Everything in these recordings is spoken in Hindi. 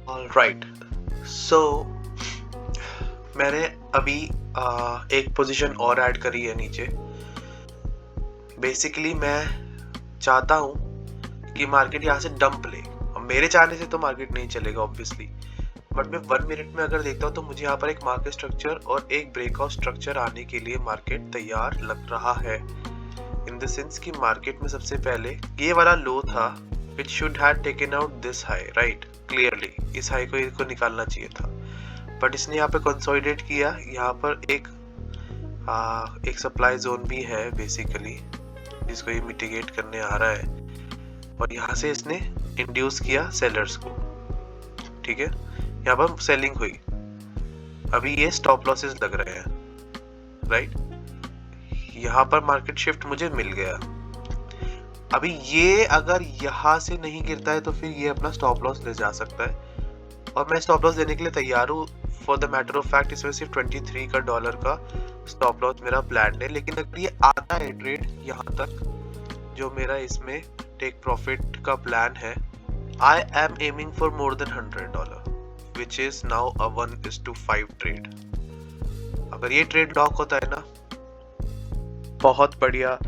ऑलराइट, सो मैंने अभी एक पोजीशन और ऐड करी है नीचे। बेसिकली मैं चाहता हूँ कि मार्केट यहाँ से डंप ले। मेरे चाहने से तो मार्केट नहीं चलेगा ऑब्वियसली, बट मैं 1 मिनट में अगर देखता हूँ तो मुझे यहाँ पर एक मार्केट स्ट्रक्चर और एक ब्रेकआउट स्ट्रक्चर आने के लिए मार्केट तैयार लग रहा है। इन द सेंस कि मार्केट में सबसे पहले ये वाला लो था, which should have taken out this high, right? Clearly इस हाई को इसको निकालना चाहिए था, बट इसने यहाँ पे कंसोलिडेट किया। यहाँ पर एक सप्लाई जोन भी है बेसिकली, जिसको ये मिटिगेट करने आ रहा है, और यहाँ से इसने इंड्यूस किया सेलर्स को। ठीक है, यहाँ पर सेलिंग हुई। अभी ये स्टॉप लॉसेस लग रहे हैं, राइट? यहाँ पर मार्केट शिफ्ट मुझे मिल गया। अभी ये अगर यहाँ से नहीं गिरता है तो फिर ये अपना स्टॉप लॉस ले जा सकता है, और मैं स्टॉप लॉस देने के लिए तैयार हूँ। For the matter of fact इसमें सिर्फ $23 का स्टॉप लॉस मेरा प्लान है, लेकिन अगर ये आता है ट्रेड यहाँ तक, जो मेरा इसमें टेक प्रॉफिट का प्लान है, I M aiming for more than $100, which is now a 1:5 trade. अगर ये ट्रेड लॉक होता है ना, बहुत बढ़िया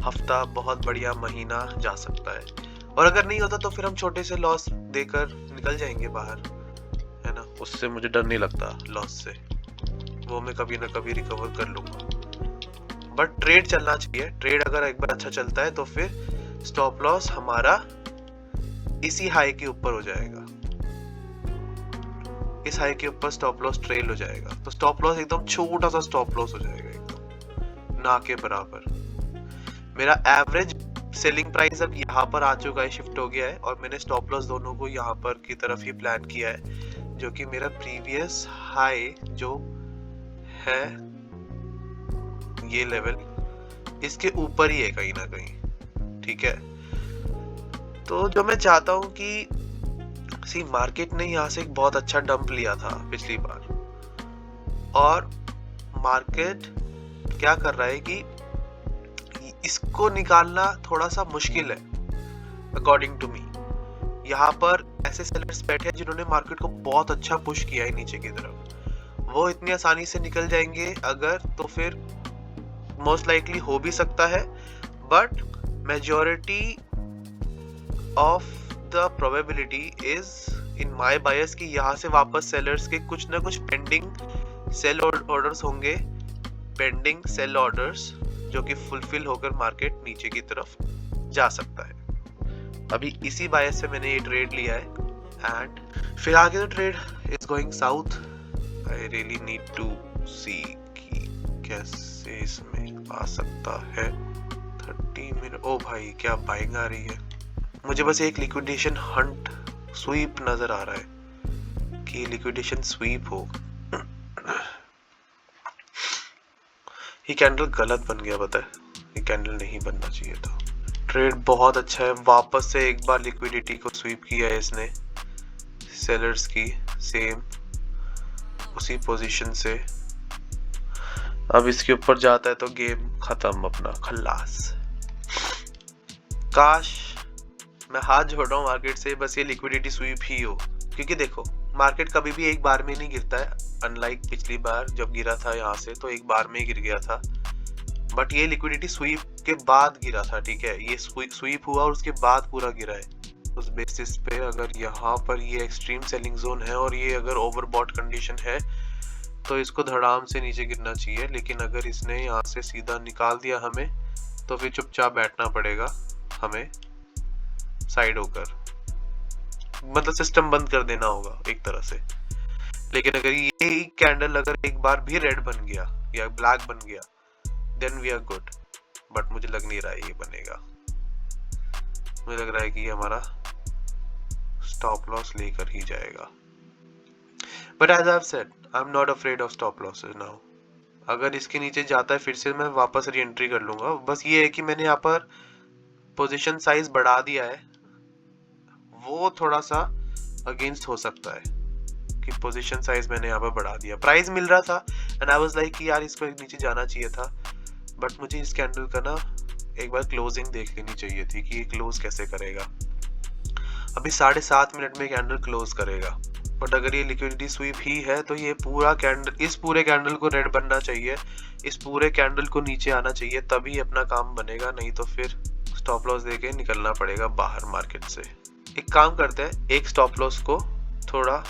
हफ्ता, बहुत बढ़िया महीना जा सकता है। और अगर नहीं होता तो फिर हम छोटे से लॉस देकर निकल जाएंगे बाहर, है ना? उससे मुझे डर नहीं लगता लॉस से, वो मैं कभी ना कभी रिकवर कर लूंगा। बट ट्रेड चलना चाहिए। ट्रेड अगर एक बार अच्छा चलता है तो फिर स्टॉप लॉस हमारा इसी हाई के ऊपर हो जाएगा, इस हाई के ऊपर स्टॉप लॉस ट्रेल हो जाएगा। तो स्टॉप लॉस एकदम छोटा सा स्टॉप लॉस हो जाएगा, एकदम ना के बराबर। मेरा एवरेज सेलिंग प्राइस अब यहाँ पर आ चुका है, शिफ्ट हो गया है, और मैंने स्टॉप लॉस दोनों को यहाँ पर की तरफ ही प्लान किया है, जो कि मेरा प्रीवियस हाई जो है ये लेवल, इसके ऊपर ही है कहीं ना कहीं। ठीक है, तो जो मैं चाहता हूँ कि मार्केट ने यहाँ से एक बहुत अच्छा डंप लिया था पिछली बार, और मार्केट क्या कर रहा है कि इसको निकालना थोड़ा सा मुश्किल है अकॉर्डिंग टू मी। यहाँ पर ऐसे सेलर्स बैठे हैं जिन्होंने मार्केट को बहुत अच्छा पुश किया है नीचे की तरफ। वो इतनी आसानी से निकल जाएंगे अगर, तो फिर मोस्ट लाइकली हो भी सकता है, but majority of the probability is in my bias कि यहाँ से वापस सेलर्स के कुछ ना कुछ पेंडिंग सेल ऑर्डर्स होंगे, पेंडिंग सेल ऑर्डर्स, जो कि फुलफिल होकर मार्केट नीचे की तरफ जा सकता है। अभी इसी बायस से मैंने ये ट्रेड लिया है, एंड फिर आगे तो trade is going south. I really need to see कि कैसे इसमें आ सकता है। 30 मिनट, ओ भाई क्या बाइंग आ रही है। मुझे बस एक लिक्विडेशन हंट स्वीप नजर आ रहा है कि लिक्विडेशन स्वीप हो। ये कैंडल गलत बन गया, पता है? ये कैंडल नहीं बनना चाहिए था। ट्रेड बहुत अच्छा है, वापस से एक बार लिक्विडिटी को स्वीप किया है इसने, सेलर्स की सेम उसी पोजीशन से। अब इसके ऊपर जाता है तो गेम खत्म, अपना खल्लास। काश मैं हाथ जोड़ रहा हूँ मार्केट से, बस ये लिक्विडिटी स्वीप ही हो, क्योंकि देखो मार्केट कभी भी एक बार में नहीं गिरता है। अनलाइक पिछली बार जब गिरा था यहाँ से, तो एक बार में ही गिर गया था, बट ये लिक्विडिटी स्वीप के बाद गिरा था। ठीक है, ये स्वीप हुआ और उसके बाद पूरा गिरा है। उस बेसिस पे अगर यहाँ पर ये एक्सट्रीम सेलिंग जोन है और ये अगर ओवरबॉट कंडीशन है, तो इसको धड़ाम से नीचे गिरना चाहिए। लेकिन अगर इसने यहाँ से सीधा निकाल दिया हमें, तो फिर चुपचाप बैठना पड़ेगा हमें साइड होकर, मतलब सिस्टम बंद कर देना होगा एक तरह से। लेकिन अगर ये कैंडल अगर एक बार भी रेड बन गया या ब्लैक बन गया, then we are good, but मुझे लग नहीं रहा है ये बनेगा। मुझे लग रहा है कि ये हमारा स्टॉप लॉस लेकर ही जाएगा। But as I have said, I am not afraid of stop losses now. अगर इसके नीचे जाता है फिर से मैं वापस री एंट्री कर लूंगा। बस ये है कि मैंने यहाँ पर पोजीशन साइज बढ़ा दिया है, वो थोड़ा सा अगेंस्ट हो सकता है कि पोजीशन साइज मैंने यहाँ पर बढ़ा दिया। प्राइस मिल रहा था एंड आई वाज लाइक कि यार इसको नीचे जाना चाहिए था, बट मुझे इस कैंडल का ना एक बार क्लोजिंग देख लेनी चाहिए थी कि ये क्लोज कैसे करेगा। अभी 7.5 मिनट में कैंडल क्लोज करेगा, बट अगर ये लिक्विडिटी स्वीप ही है तो ये पूरा कैंडल, इस पूरे कैंडल को रेड बनना चाहिए, इस पूरे कैंडल को नीचे आना चाहिए, तभी अपना काम बनेगा, नहीं तो फिर स्टॉप लॉस देके निकलना पड़ेगा बाहर मार्केट से। एक काम करते हैं, एक स्टॉप लॉस को थोड़ा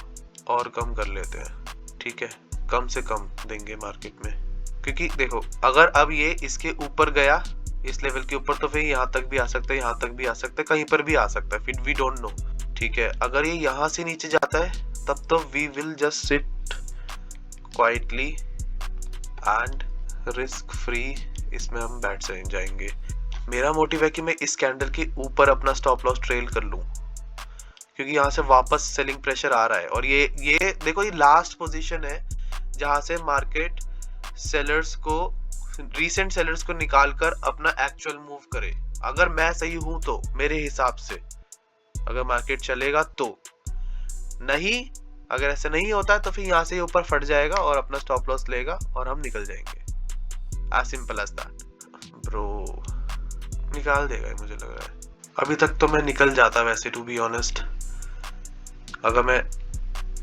और कम कर लेते हैं, ठीक है, कम से कम देंगे मार्केट में, क्योंकि देखो अगर अब ये इसके ऊपर गया, इस लेवल के ऊपर, तो फिर यहाँ तक भी आ सकता है, यहाँ तक भी आ सकता है, कहीं पर भी आ सकता है, फिर वी डोंट नो, ठीक है। अगर ये यहाँ से नीचे जाता है तब तो we will just sit quietly and risk free, इसमें हम बैठ जाएंगे। मेरा मोटिव है कि मैं इस कैंडल के ऊपर अपना स्टॉप लॉस ट्रेल कर लूं, क्योंकि यहाँ से वापस सेलिंग प्रेशर आ रहा है, और ये देखो, ये लास्ट पोजीशन है जहां से मार्केट सेलर्स को, रीसेंट सेलर्स को निकालकर अपना एक्चुअल मूव करे। अगर मैं सही हूं तो मेरे हिसाब से अगर मार्केट चलेगा तो, नहीं अगर ऐसा नहीं होता है तो फिर यहाँ से ऊपर फट जाएगा और अपना स्टॉप लॉस लेगा और हम निकल जाएंगे, as simple as that. Bro निकाल देगा मुझे लग रहा है, अभी तक तो मैं निकल जाता वैसे, टू बी ऑनेस्ट। अगर मैं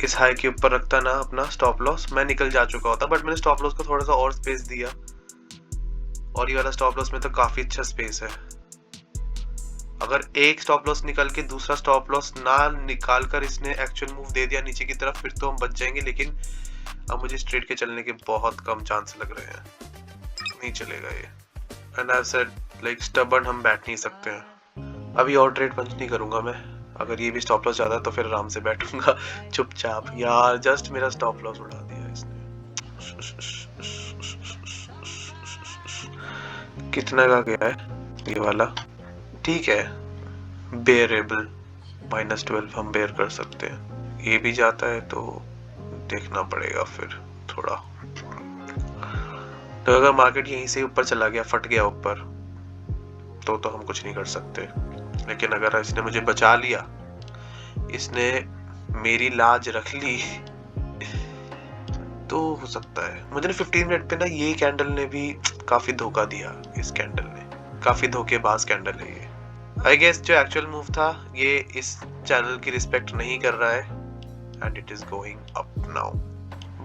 इस हाई के ऊपर रखता ना अपना स्टॉप लॉस, मैं निकल जा चुका होता, बट मैंने स्टॉप लॉस को थोड़ा सा और स्पेस दिया, और ये वाला स्टॉप लॉस में तो काफी अच्छा स्पेस है। अगर एक स्टॉप लॉस निकल के दूसरा स्टॉप लॉस ना निकाल कर इसने एक्चुअल मूव दे दिया नीचे की तरफ, फिर तो हम बच जाएंगे, लेकिन अब मुझे स्ट्रेट के चलने के बहुत कम चांस लग रहे हैं, नहीं चलेगा ये। And I said like stubborn हम बैठ नहीं सकते हैं। अभी और ट्रेड पंच नहीं करूंगा मैं, अगर ये भी स्टॉप लॉस जाता है तो फिर आराम से बैठूंगा चुपचाप। यार जस्ट मेरा स्टॉप लॉस उड़ा दिया इसने। कितना का गया है ये वाला, ठीक है, बेयरेबल, -12 हम बेयर कर सकते हैं। ये भी जाता है तो देखना पड़ेगा फिर थोड़ा, तो अगर मार्केट यहीं से ऊपर चला गया, फट गया ऊपर, तो हम कुछ नहीं कर सकते। लेकिन अगर इसने मुझे बचा लिया, इसने मेरी लाज रख ली, तो हो सकता है। मुझे ना 15 मिनट पे ना ये कैंडल ने भी काफी धोखा दिया, इस कैंडल ने काफी धोखेबाज कैंडल है ये। आई गेस जो एक्चुअल मूव था ये इस चैनल की रिस्पेक्ट नहीं कर रहा है, and it is going up now,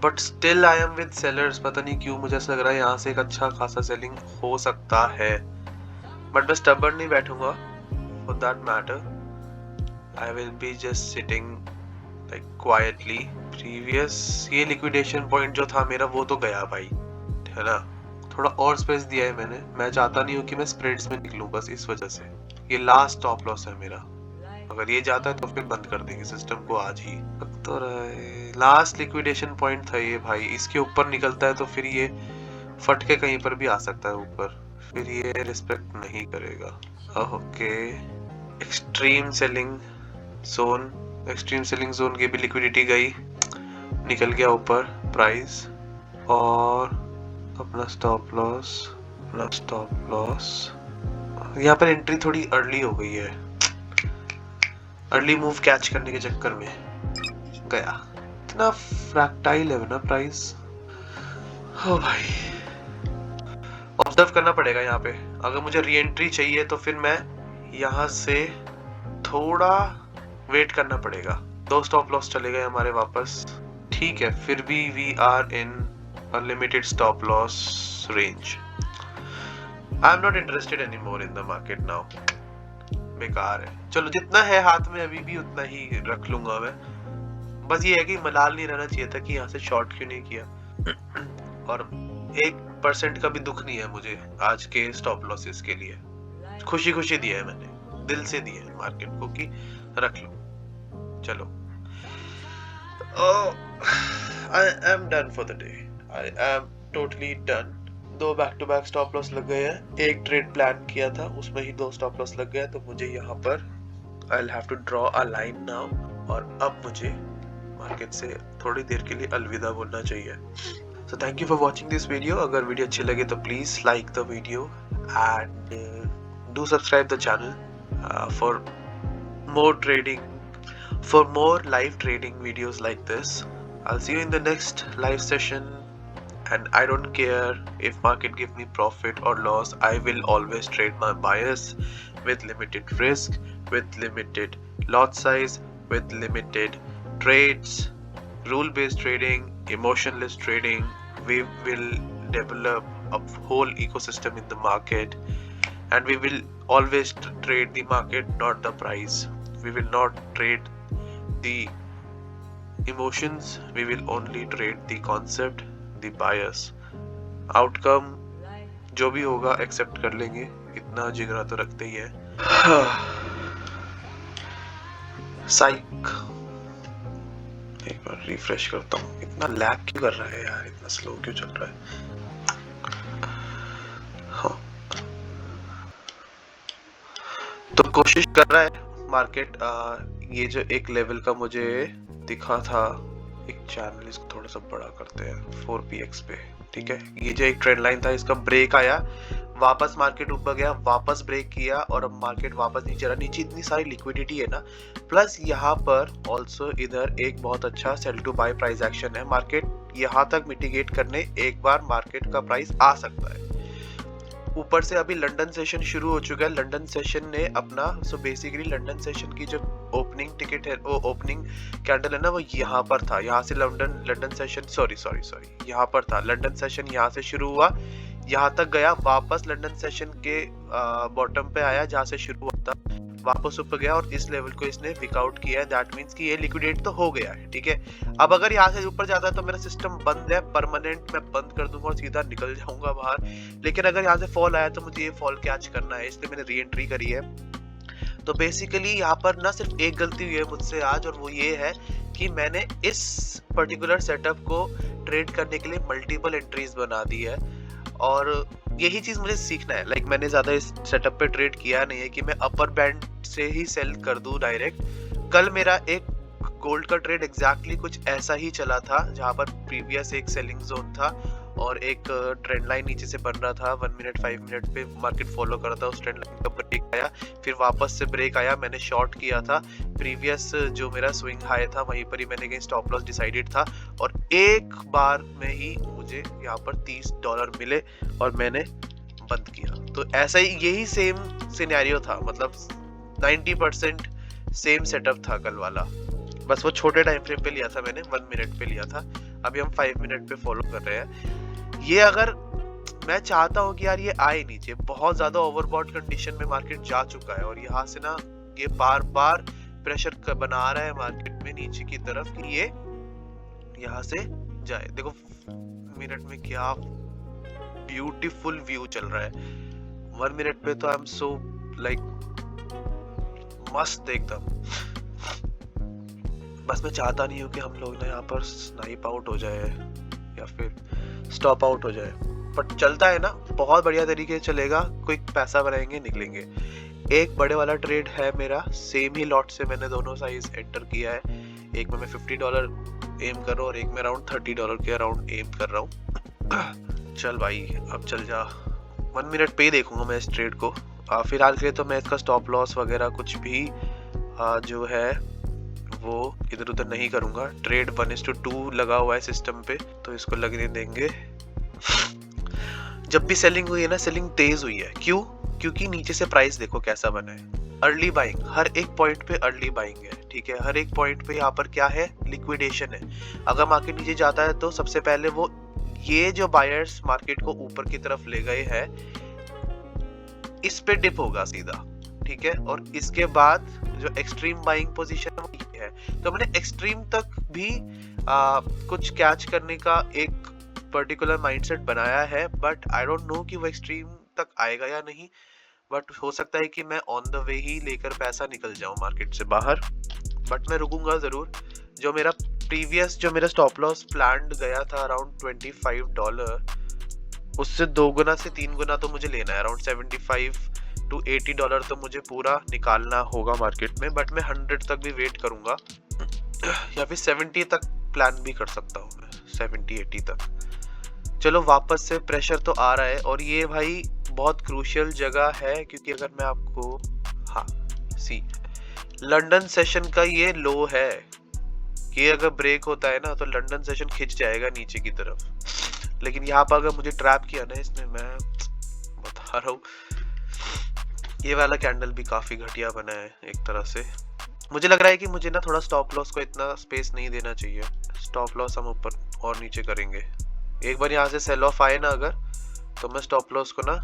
but still I am with sellers. पता नहीं क्यों मुझे ऐसा लग रहा है यहाँ से एक अच्छा खासा सेलिंग हो सकता है, बट मैं स्टबर्न नहीं बैठूंगा for that matter. I will be just sitting like quietly. Previous ये लिक्विडेशन पॉइंट जो था मेरा वो तो गया भाई, है ना, थोड़ा और स्पेस दिया है मैंने। मैं चाहता नहीं हूँ कि मैं स्प्रेड्स में निकलूं, बस इस वजह से। ये लास्ट स्टॉप लॉस है मेरा, अगर ये जाता है तो फिर बंद कर देंगे सिस्टम को आज ही। तो लास्ट लिक्विडेशन पॉइंट था ये भाई, इसके ऊपर निकलता है तो फिर ये फट के कहीं पर भी आ सकता है ऊपर, फिर ये रिस्पेक्ट नहीं करेगा। Okay, extreme selling zone, extreme selling zone की भी लिक्विडिटी गई, निकल गया ऊपर प्राइस, और अपना स्टॉप लॉस यहाँ पर एंट्री थोड़ी अर्ली हो गई है, अर्ली मूव कैच करने के चक्कर में गया। इतना फ्रैक्टाइल है ना प्राइस, ओ भाई ऑब्जर्व करना पड़ेगा यहाँ पे। अगर मुझे री एंट्री चाहिए तो फिर मैं यहाँ से थोड़ा वेट करना पड़ेगा। 2 स्टॉप लॉस चले गए हमारे वापस, ठीक है, फिर भी we are in unlimited stop loss range. I am not interested any more in the market now, बेकार है। चलो जितना है हाथ में अभी भी उतना ही रख लूंगा मैं, बस ये है कि मलाल नहीं रहना चाहिए था कि यहाँ से शॉर्ट क्यों नहीं किया, और 1% का भी दुख नहीं है मुझे आज के स्टॉप लॉसेस के लिए। खुशी खुशी दिया है मैंने, दिल से दिया है मार्केट को कि रख लो। चलो, I am done for the day, I am totally done. 2 back to back stop loss लग गए हैं, एक ट्रेड प्लान किया था उसमें ही 2 स्टॉप लॉस लग गए, तो मुझे यहाँ पर I will have to draw a line now, और अब मुझे मार्केट से थोड़ी देर के लिए अलविदा बोलना चाहिए। So thank you for watching this video. अगर वीडियो अच्छी लगे तो please like the video and do subscribe the channel for more trading, for more live trading videos like this. I'll see you in the next live session. and I don't care if market give me profit or loss. I will always trade my bias with limited risk, with limited lot size, with limited trades, rule based trading, emotionless trading. We will develop a whole ecosystem in the market, and we will always trade the market, not the price. We will not trade the emotions, we will only trade the concept, the bias. Outcome जो भी होगा एक्सेप्ट कर लेंगे, इतना जिगरा तो रखते ही है। साइक, एक बार रिफ्रेश करता हूँ। इतना लैग क्यों कर रहा है यार, इतना स्लो क्यों चल रहा है? हाँ, तो कोशिश कर रहा है मार्केट। ये जो एक लेवल का मुझे दिखा था, एक चैनल, इसको थोड़ा सा बड़ा करते हैं 4px पे, ठीक है। ये जो एक ट्रेंड लाइन था, इसका ब्रेक आया, वापस मार्केट ऊपर गया, वापस ब्रेक किया, और अब मार्केट वापस नीचे रहा। नीचे इतनी सारी लिक्विडिटी है ना, प्लस यहाँ पर ऑल्सो इधर एक बहुत अच्छा sell to buy price action है। मार्केट यहाँ तक मिटिगेट करने एक बार मार्केट का प्राइस आ सकता है। ऊपर से अभी लंदन सेशन शुरू हो चुका है। लंदन सेशन ने अपना, सो बेसिकली लंदन सेशन की जो ओपनिंग टिकट है, वो ओपनिंग कैंडल है ना, वो यहाँ पर था। यहाँ से लंदन सेशन सॉरी यहाँ पर था। लंदन सेशन यहाँ से शुरू हुआ, यहाँ तक गया, वापस लंदन सेशन के बॉटम पे आया जहाँ से शुरू हुआ था, वापस ऊपर गया, और इस लेवल को इसने विकआउट किया है। दैट मींस कि ये लिक्विडेट तो हो गया है, ठीक है। अब अगर यहाँ से ऊपर जाता है तो मेरा सिस्टम बंद है, परमानेंट मैं बंद कर दूंगा और सीधा निकल जाऊंगा बाहर। लेकिन अगर यहाँ से फॉल आया तो मुझे ये फॉल कैच करना है, इसलिए मैंने री एंट्री करी है। तो बेसिकली यहाँ पर ना सिर्फ एक गलती हुई है मुझसे आज, और वो ये है कि मैंने इस पर्टिकुलर सेटअप को ट्रेड करने के लिए मल्टीपल एंट्रीज बना दी है, और यही चीज मुझे सीखना है। लाइक मैंने ज्यादा इस सेटअप पे ट्रेड किया नहीं है कि मैं अपर बैंड से ही सेल कर दूं डायरेक्ट। कल मेरा एक गोल्ड का ट्रेड एग्जैक्टली कुछ ऐसा ही चला था, जहां पर प्रीवियस एक सेलिंग जोन था और एक ट्रेंड लाइन नीचे से बन रहा था 1 मिनट 5 मिनट पे, मार्केट फॉलो कर रहा था। उस ट्रेंड लाइन का ब्रेक आया, फिर वापस से ब्रेक आया, मैंने शॉर्ट किया था। प्रीवियस जो मेरा स्विंग हाई था वहीं पर ही मैंने कहीं स्टॉप लॉस डिसाइडेड था, और एक बार में ही मुझे यहाँ पर $30 मिले और मैंने बंद किया। तो ऐसा ही, यही सेम सिनेरियो था, मतलब 90% सेम सेटअप था कल वाला, बस वो छोटे टाइम फ्रेम पे लिया था मैंने, 1 मिनट पे लिया था। अभी हम 5 मिनट पे फॉलो कर रहे हैं। ये अगर मैं चाहता हूँ कि यार ये आए नीचे, बहुत ज्यादा ओवरबॉट कंडीशन में मार्केट जा चुका है, और यहाँ से ना ये बार बार प्रेशर बना रहा है मार्केट में नीचे की तरफ कि ये यहाँ से जाए। देखो मिनट में क्या ब्यूटीफुल व्यू चल रहा है। 1 मिनट पे तो आई एम सो लाइक मस्त एकदम। बस मैं चाहता नहीं हूँ कि हम लोग ना यहाँ पर स्नाइप आउट हो जाए या फिर स्टॉप आउट हो जाए, बट चलता है ना, बहुत बढ़िया तरीके से चलेगा। क्विक पैसा बनाएंगे, निकलेंगे। एक बड़े वाला ट्रेड है मेरा, सेम ही लॉट से मैंने दोनों साइज एंटर किया है। एक में मैं $50 एम कर रहा हूँ और एक में अराउंड $30 के अराउंड एम कर रहा हूँ। चल भाई अब चल जा। 1 मिनट पे ही देखूंगा मैं इस ट्रेड को। फिलहाल के लिए तो मैं इसका स्टॉप लॉस वगैरह कुछ भी जो है वो इधर उधर नहीं करूंगा। ट्रेड 1:2 लगा हुआ है सिस्टम पे, तो इसको लगने देंगे। जब भी सेलिंग हुई है ना, सेलिंग तेज हुई है। क्यों? क्योंकि नीचे से प्राइस देखो कैसा बना है। अर्ली बाइंग, हर एक पॉइंट पे अर्ली बाइंग है, ठीक है। हर एक पॉइंट पे यहाँ पर क्या है, लिक्विडेशन है। अगर मार्केट नीचे जाता है तो सबसे पहले वो ये जो बायर्स मार्केट को ऊपर की तरफ ले गए हैं, इस पे डिप होगा सीधा, ठीक है। और इसके बाद जो एक्सट्रीम बाइंग पोजीशन है वो ये है। तो मैंने एक्सट्रीम तक भी कुछ कैच करने का एक पर्टिकुलर माइंडसेट बनाया है, बट आई डोंट नो कि वो एक्सट्रीम तक आएगा या नहीं। बट हो सकता है कि मैं ऑन द वे ही लेकर पैसा निकल जाऊं मार्केट से बाहर, बट मैं रुकूंगा जरूर। जो मेरा प्रीवियस जो मेरा स्टॉप लॉस प्लान गया था अराउंड $25, उससे 2 गुना से 3 गुना तो मुझे लेना है। अराउंड $75 to $80 तो मुझे पूरा निकालना होगा मार्केट में, बट मैं 100 तक भी वेट करूंगा या फिर 70 तक प्लान भी कर सकता हूँ मैं, 70-80 तक। चलो वापस से प्रेशर तो आ रहा है, और ये भाई बहुत क्रूशियल जगह है, क्योंकि अगर मैं आपको लंदन सेशन का ये लो है कि अगर ब्रेक होता है ना तो लंदन सेशन खिंच जाएगा नीचे की तरफ। लेकिन यहाँ पर अगर मुझे ट्रैप किया ना इसने, मैं बता रहा हूँ, ये वाला कैंडल भी काफी घटिया बना है एक तरह से। मुझे लग रहा है कि मुझे ना थोड़ा स्टॉप लॉस को इतना स्पेस नहीं देना चाहिए। स्टॉप लॉस हम ऊपर और नीचे करेंगे। एक बार यहाँ से सेल ऑफ आए ना अगर, तो मैं स्टॉप लॉस को ना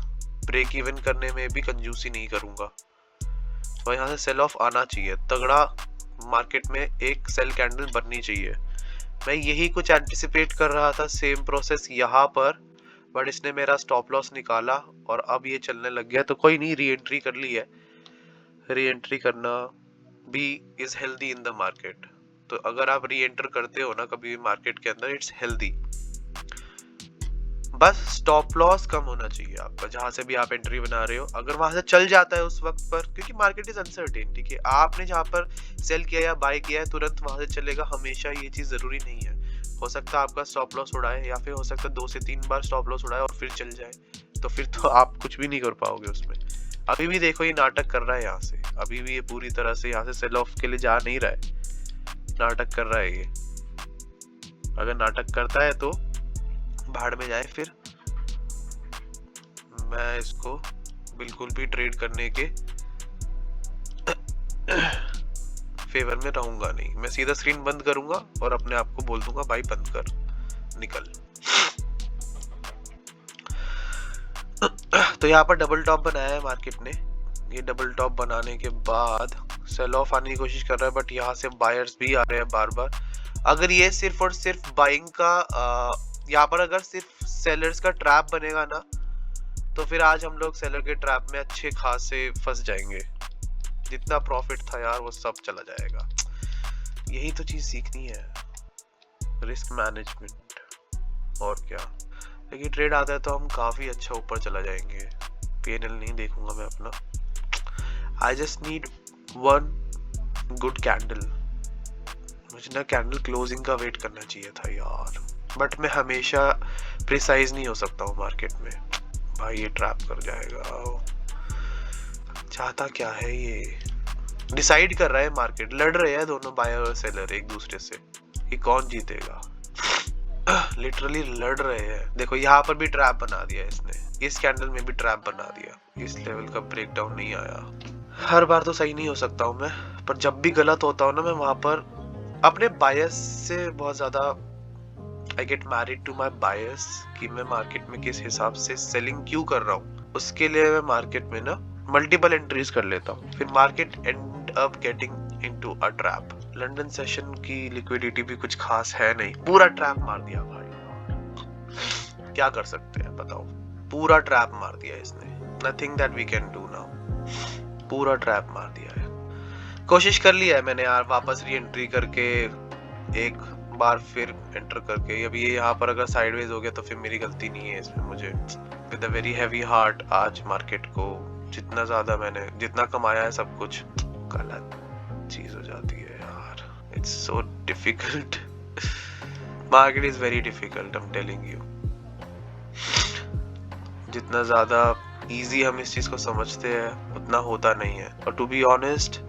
ब्रेक इवन करने में भी कंजूसी नहीं करूंगा। तो यहाँ से सेल ऑफ आना चाहिए, तगड़ा मार्केट में एक सेल कैंडल बननी चाहिए। मैं यही कुछ एंटिसिपेट कर रहा था, सेम प्रोसेस यहाँ पर, बट इसने मेरा स्टॉप लॉस निकाला और अब ये चलने लग गया। तो कोई नहीं, री एंट्री कर ली है। री एंट्री करना भी is healthy in the market. तो अगर आप री एंटर करते हो ना कभी भी मार्केट के अंदर, इट्स हेल्दी। बस स्टॉप लॉस कम होना चाहिए आपका, जहां से भी आप एंट्री बना रहे हो। अगर वहां से चल जाता है उस वक्त पर, क्योंकि मार्केट इज अनसर्टेन, ठीक है, आपने जहां पर सेल किया या बाय किया है तुरंत वहां से चलेगा हमेशा, ये चीज जरूरी नहीं है। हो सकता है आपका स्टॉप लॉस उड़ाए, या फिर हो सकता है 2 से 3 बार स्टॉप लॉस उड़ाए और फिर चल जाए, तो फिर तो आप कुछ भी नहीं कर पाओगे उसमें। अभी भी देखो ये नाटक कर रहा है यहाँ से, अभी भी ये पूरी तरह से यहाँ से सेल ऑफ के लिए जा नहीं रहा है, नाटक कर रहा है ये। अगर नाटक करता है तो भाड़ में जाए। फिर मैं इसको बिल्कुल भी ट्रेड करने के फेवर में रहूंगा नहीं। मैं सीधा स्क्रीन बंद करूंगा और अपने आप को बोल दूंगा भाई बंद कर, निकल। तो यहाँ पर डबल टॉप बनाया है मार्केट ने। ये डबल टॉप बनाने के बाद सेल ऑफ आने की कोशिश कर रहा है, बट यहाँ से बायर्स भी आ रहे हैं बार बार। अगर ये सिर्फ और सिर्फ बाइंग का यहाँ पर अगर सिर्फ सेलर्स का ट्रैप बनेगा ना, तो फिर आज हम लोग सेलर के ट्रैप में अच्छे खासे फंस जाएंगे। जितना प्रॉफिट था यार वो सब चला जाएगा। यही तो चीज सीखनी है, रिस्क मैनेजमेंट, और क्या। लेकिन ट्रेड आता है तो हम काफी अच्छा ऊपर चला जाएंगे। पीएनएल नहीं देखूंगा मैं अपना। I just need one good candle. मुझे ना कैंडल क्लोजिंग का वेट करना चाहिए था यार, बट मैं हमेशा प्रिसाइज नहीं हो सकता हूँ मार्केट में। भाई ये ट्रैप कर जाएगा। चाहता क्या है ये? डिसाइड कर रहा है मार्केट, लड़ रहे हैं दोनों बायर और सेलर एक दूसरे से कि कौन जीतेगा। लिटरली लड़ रहे हैं। देखो यहाँ पर भी ट्रैप बना दिया इसने, इस कैंडल में भी ट्रैप बना दिया। इस लेवल का ब्रेकडाउन नहीं आया। हर बार तो सही नहीं हो सकता हूँ मैं, पर जब भी गलत होता हूँ ना, मैं वहां पर अपने बायस से बहुत ज्यादा I get married to my bias, कि मैं मार्केट में किस हिसाब से सेलिंग क्यों कर रहा हूँ। उसके लिए मैं मार्केट में ना मल्टीपल एंट्रीज कर लेता हूँ, फिर market and up getting into a trap. London session की लिक्विडिटी भी कुछ खास है नहीं, पूरा ट्रैप मार दिया भाई। क्या कर सकते हैं बताओ, पूरा ट्रैप मार दिया इसने। Nothing that we can do now, पूरा ट्रैप मार दिया है। कोशिश कर लिया है मैंने यार, वापस री एंट्री करके एक बार फिर एंटर करके। अभी ये यहाँ पर अगर साइडवेज हो गया तो फिर मेरी गलती नहीं है इसमें। मुझे with a very heavy heart आज मार्केट को जितना ज्यादा मैंने जितना कमाया है सब कुछ गलत चीज हो जाती है यार। It's so difficult, market is very difficult, I am telling you. जितना ज्यादा इजी हम इस चीज को समझते हैं उतना होता नहीं है। और टू बी ऑनेस्ट,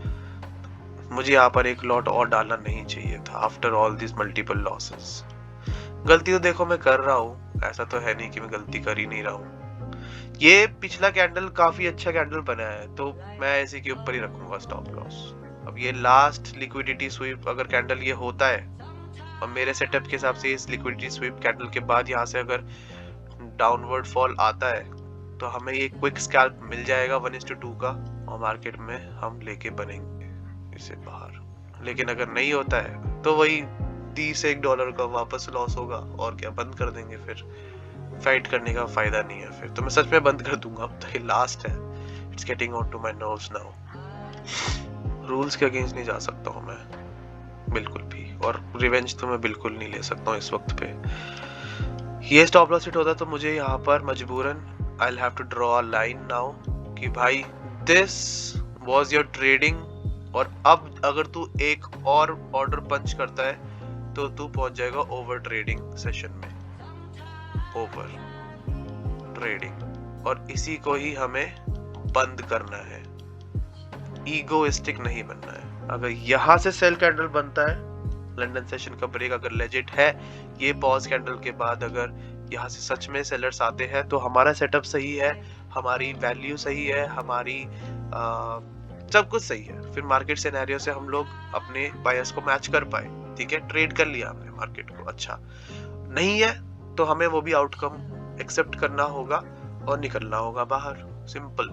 मुझे यहाँ पर एक लॉट और डालना नहीं चाहिए था after all this multiple losses. गलती तो देखो मैं कर रहा हूँ, ऐसा तो है नहीं कि मैं गलती कर ही नहीं रहा हूँ। ये पिछला कैंडल काफी अच्छा कैंडल बना है, तो मैं ऐसे के ऊपर ही रखूंगा स्टॉप लॉस। अब ये लास्ट लिक्विडिटी स्वीप अगर कैंडल ये होता है, और मेरे सेटअप के हिसाब से इस लिक्विडिटी स्वीप कैंडल के बाद यहाँ से अगर डाउनवर्ड फॉल आता है, तो हमें ये क्विक स्कैल्प मिल जाएगा 1:2 का, और मार्केट में हम लेके बनेंगे इसे बाहर। लेकिन अगर नहीं होता है तो वही $30 का वापस लॉस होगा, और क्या, बंद कर देंगे। फिर फाइट करने का फायदा नहीं है, फिर तो मैं सच में बंद कर दूंगा। अब तो ये लास्ट है, it's getting on to my nerves now. Rules के अगेंस्ट नहीं जा सकता हूँ मैं बिल्कुल भी, और रिवेंज तो मैं बिल्कुल नहीं ले सकता हूँ इस वक्त पे। ये स्टॉप लॉस हिट होता तो मुझे यहाँ पर मजबूरन I will have to draw a line now कि भाई दिस वाज योर ट्रेडिंग, और अब अगर तू एक और ऑर्डर पंच करता है तो तू पहुंच जाएगा ओवर ट्रेडिंग सेशन में, ओवर ट्रेडिंग। और इसी को ही हमें बंद करना है, ईगोइस्टिक नहीं बनना है। अगर यहाँ से सेल कैंडल बनता है, लंदन सेशन का ब्रेक अगर लेजिट है, ये पॉज कैंडल के बाद अगर यहाँ से सच में सेलर्स आते हैं तो हमारा सेटअप सही है, हमारी वैल्यू सही है, हमारी सब कुछ सही है, फिर मार्केट सिनेरियो से हम लोग अपने बायर्स को मैच कर पाए, ठीक है, ट्रेड कर लिया हमने मार्केट को, अच्छा नहीं है तो हमें वो भी आउटकम एक्सेप्ट करना होगा और निकलना होगा बाहर, सिंपल।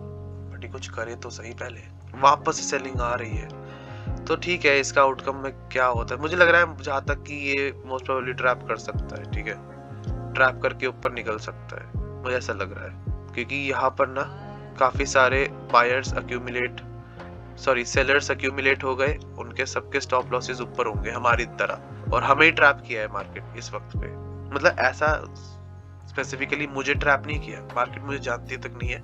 बट कुछ करे तो सही, पहले वापस सेलिंग आ रही है तो ठीक है, इसका आउटकम में क्या होता है मुझे लग रहा है जहां तक कि ये मोस्ट प्रोबेबली ट्रैप कर सकता है, ठीक है, ट्रैप करके ऊपर निकल सकता है, मुझे ऐसा लग रहा है, क्योंकि यहाँ पर ना काफी सारे बायर्स सेलर्स एक्यूमुलेट हो गए, उनके सबके स्टॉप लॉसेस ऊपर होंगे हमारी तरह, और हमें ही ट्रैप किया है मार्केट इस वक्त पे। मतलब ऐसा स्पेसिफिकली मुझे ट्रैप नहीं किया, मार्केट मुझे जानती तक नहीं है,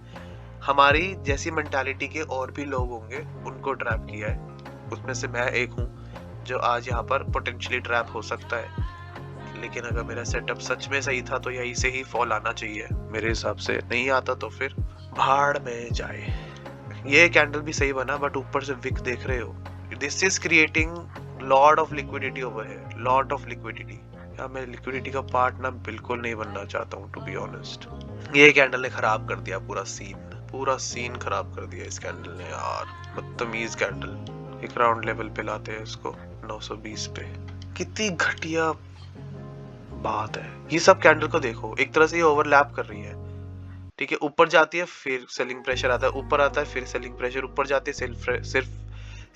हमारी जैसी मेंटालिटी के और भी लोग होंगे उनको ट्रैप किया है, उसमें से मैं एक हूँ जो आज यहाँ पर पोटेंशियली ट्रैप हो सकता है। लेकिन अगर मेरा सेटअप सच में सही था तो यहीं से ही फॉल आना चाहिए मेरे हिसाब से, नहीं आता तो फिर भाड़ में जाए। ये कैंडल भी सही बना, बट ऊपर से विक देख रहे हो, this is creating lot of liquidity over here, lot of liquidity. यार मैं लिक्विडिटी का पार्ट ना बिल्कुल नहीं बनना चाहता हूँ टू बी ऑनेस्ट। ये कैंडल ने खराब कर दिया पूरा सीन खराब कर दिया इस कैंडल ने यार, बदतमीज कैंडल। एक राउंड लेवल पे लाते हैं इसको 920 पे, कितनी घटिया बात है। ये सब कैंडल को देखो, एक तरह से ये ओवरलैप कर रही है, ठीक है, ऊपर जाती है फिर सेलिंग प्रेशर आता है, ऊपर आता है फिर सेलिंग प्रेशर, ऊपर जाती है सिर्फ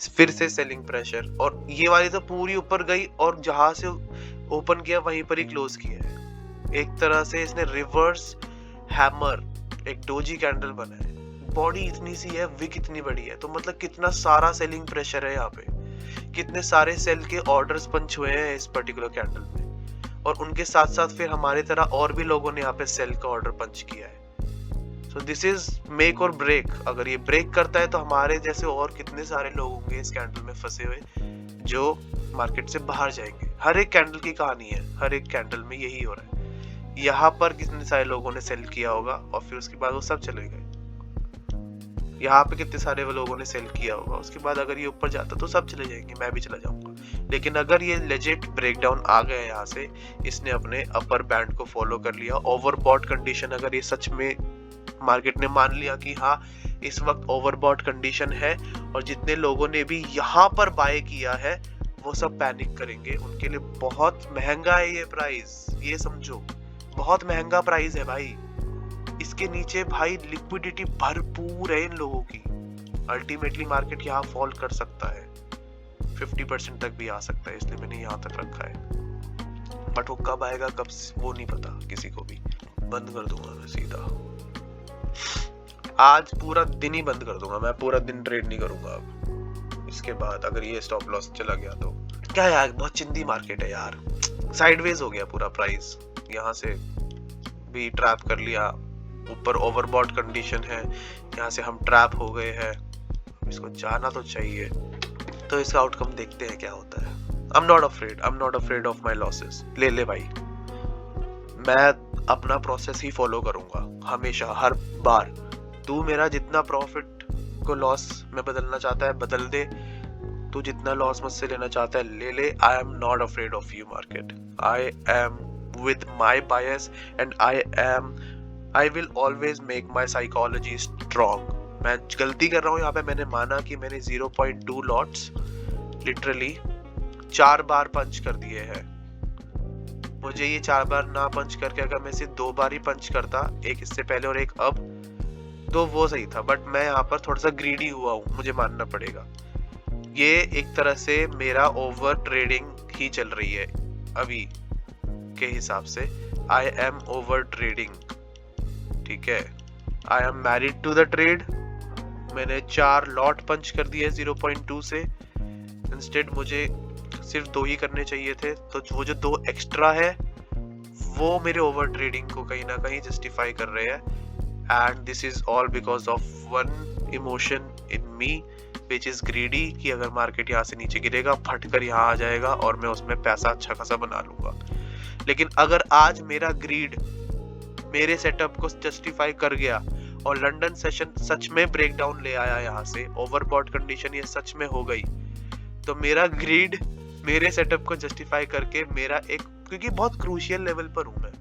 फिर से सेलिंग प्रेशर, और ये वाली तो पूरी ऊपर गई और जहां से ओपन किया वहीं पर ही क्लोज किया है। एक तरह से इसने रिवर्स हैमर एक डोजी कैंडल बना है, बॉडी इतनी सी है, विक इतनी बड़ी है, तो मतलब कितना सारा सेलिंग प्रेशर है यहाँ पे, कितने सारे सेल के ऑर्डर्स पंच हुए हैं इस पर्टिकुलर कैंडल में, और उनके साथ साथ फिर हमारे तरह और भी लोगों ने यहाँ पे सेल का ऑर्डर पंच किया है। सो दिस इज मेक और ब्रेक। अगर ये ब्रेक करता है तो हमारे जैसे और कितने सारे लोग होंगे इस कैंडल में फंसे हुए जो मार्केट से बाहर जाएंगे। हर एक कैंडल की कहानी है, हर एक कैंडल में यही हो रहा है। यहाँ पर कितने सारे लोगों ने सेल किया होगा और फिर उसके बाद वो सब चले गए, यहाँ पे कितने सारे लोगों ने सेल किया होगा, उसके बाद अगर ये ऊपर जाता तो सब चले जाएंगे, मैं भी चला जाऊंगा। लेकिन अगर ये लेजिट ब्रेकडाउन आ गया यहाँ से, इसने अपने अपर बैंड को फॉलो कर लिया, ओवरबॉट कंडीशन अगर ये सच में मार्केट ने मान लिया कि हाँ इस वक्त ओवरबॉट कंडीशन है, और जितने लोगों ने भी यहाँ पर बाय किया है वो सब पैनिक करेंगे, उनके लिए बहुत महंगा है ये प्राइस, ये समझो बहुत महंगा प्राइस है भाई। इसके नीचे भाई लिक्विडिटी भरपूर है इन लोगों की, अल्टीमेटली मार्केट यहाँ फॉल कर सकता है, 50% तक भी आ सकता है, इसलिए मैंने यहाँ तक रखा है। बट वो कब आएगा कब वो नहीं पता किसी को भी। बंद कर दूंगा मैं सीधा, आज पूरा दिन ही बंद कर दूंगा मैं, पूरा दिन ट्रेड नहीं करूंगा अब इसके बाद। अगर ये स्टॉप लॉस चला गया तो क्या यार, बहुत चिंदी मार्केट है यार, साइडवेज हो गया पूरा प्राइस, यहाँ से भी ट्रैप कर लिया, ऊपर ओवरबॉट कंडीशन है, यहाँ से हम ट्रैप हो गए हैं, इसको जाना तो चाहिए। तो इसका आउटकम देखते हैं क्या होता है। I'm not afraid of my losses। ले भाई, मैं अपना प्रोसेस ही फॉलो करूंगा हमेशा, हर बार। तू मेरा जितना प्रॉफिट को लॉस में बदलना चाहता है बदल दे, तू जितना लॉस मुझसे लेना चाहता है ले। I am not afraid of you market, I am with my bias and I will always make my psychology strong। मैं गलती कर रहा हूँ यहाँ पे, मैंने माना कि मैंने 0.2 लॉट्स लिटरली 4 बार पंच कर दिए हैं। मुझे ये 4 बार ना पंच करके अगर मैं सिर्फ 2 बार ही पंच करता, एक इससे पहले और एक अब, तो वो सही था। बट मैं यहाँ पर थोड़ा सा ग्रीडी हुआ हूँ, मुझे मानना पड़ेगा। ये एक तरह से मेरा ओवर ट्रेडिंग ही चल रही है अभी के हिसाब से। आई एम ओवर ट्रेडिंग, ठीक है, I am married to the trade. मैंने 4 लॉट पंच कर दिए 0.2 से, इंस्टेड मुझे सिर्फ 2 ही करने चाहिए थे, तो वो जो 2 एक्स्ट्रा है वो मेरे ओवर ट्रेडिंग को कहीं ना कहीं जस्टिफाई कर रहे हैं। And this is all because of one emotion in me which is greedy, कि अगर मार्केट यहाँ से नीचे गिरेगा फट कर यहाँ आ जाएगा और मैं उसमें पैसा अच्छा खासा बना लूंगा। लेकिन अगर आज मेरा ग्रीड मेरे सेटअप को जस्टिफाई कर गया और लंदन सेशन सच में ब्रेकडाउन ले आया, यहाँ से ओवरबॉट कंडीशन ये सच में हो गई, तो मेरा ग्रीड मेरे सेटअप को जस्टिफाई करके मेरा एक, क्योंकि बहुत क्रूशियल लेवल पर हूं मैं,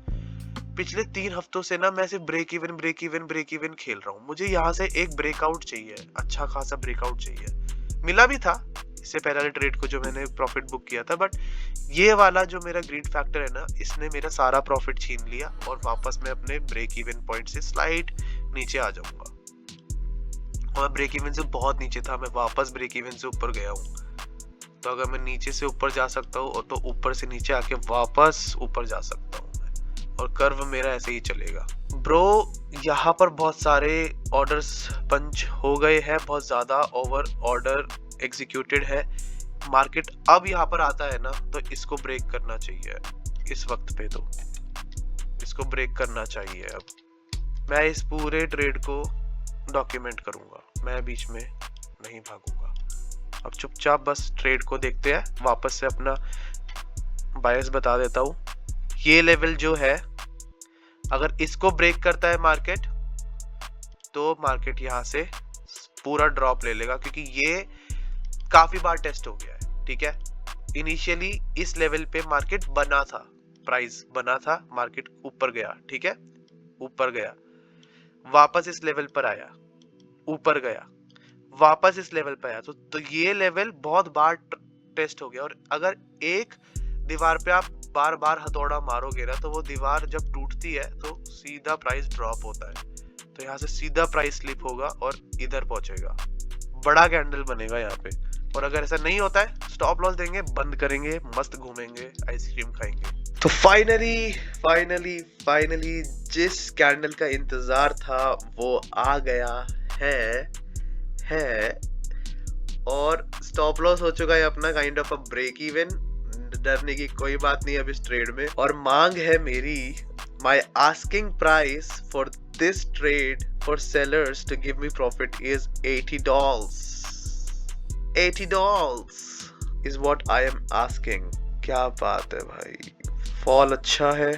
पिछले 3 हफ्तों से ना मैं सिर्फ ब्रेक इवन खेल रहा हूँ। मुझे यहाँ से एक ब्रेकआउट चाहिए, अच्छा खासा ब्रेकआउट चाहिए। मिला भी था इससे पहले वाले ट्रेड को जो मैंने प्रॉफिट बुक किया था, बट ये वाला जो मेरा ग्रीड फैक्टर है ना, इसने मेरा सारा प्रॉफिट छीन लिया और वापस मैं अपने ब्रेक इवन पॉइंट से स्लाइड नीचे आ जाऊंगा। और ब्रेक इवन से बहुत नीचे था, मैं वापस ब्रेक इवन से ऊपर गया हूँ। तो अगर मैं नीचे से ऊपर जा सकता हूँ तो ऊपर से नीचे आके वापस ऊपर जा सकता हूँ मैं, और कर्व मेरा ऐसे ही चलेगा। ब्रो यहाँ पर बहुत सारे ऑर्डर्स पंच हो गए हैं, बहुत ज्यादा ओवर ऑर्डर एग्जीक्यूटेड है। मार्केट अब यहाँ पर आता है ना, तो इसको ब्रेक करना चाहिए इस वक्त पे, तो इसको ब्रेक करना चाहिए। अब मैं इस पूरे ट्रेड को डॉक्यूमेंट करूंगा, मैं बीच में नहीं भागूंगा। अब चुपचाप बस ट्रेड को देखते हैं। वापस से अपना बायस बता देता हूँ। ये लेवल जो है, अगर इसको ब्रेक करता है मार्केट, तो मार्केट यहाँ से पूरा ड्रॉप ले लेगा, क्योंकि ये काफी बार टेस्ट हो गया है। ठीक है, इनिशियली इस लेवल पे मार्केट बना था, प्राइस बना था, मार्केट ऊपर गया। ठीक है, ऊपर गया, वापस इस लेवल पर आया, ऊपर गया, वापस इस लेवल पर आया। तो ये लेवल बहुत बार टेस्ट हो गया। और अगर एक दीवार पे आप बार बार हथौड़ा मारोगे ना, तो वो दीवार जब टूटती है तो सीधा प्राइस ड्रॉप होता है। तो यहाँ से सीधा प्राइस स्लिप होगा और इधर पहुंचेगा, बड़ा कैंडल बनेगा यहाँ पे। और अगर ऐसा नहीं होता है, स्टॉप लॉस देंगे, बंद करेंगे, मस्त घूमेंगे, आइसक्रीम खाएंगे। तो फाइनली जिस कैंडल का इंतजार था वो आ गया है और स्टॉप लॉस हो चुका है अपना kind of a break even. डरने की कोई बात नहीं अब इस ट्रेड में। और मांग है मेरी, my asking price for this trade for sellers to give me profit is $80। $80 is what I am asking। क्या बात है भाई, फॉल अच्छा है,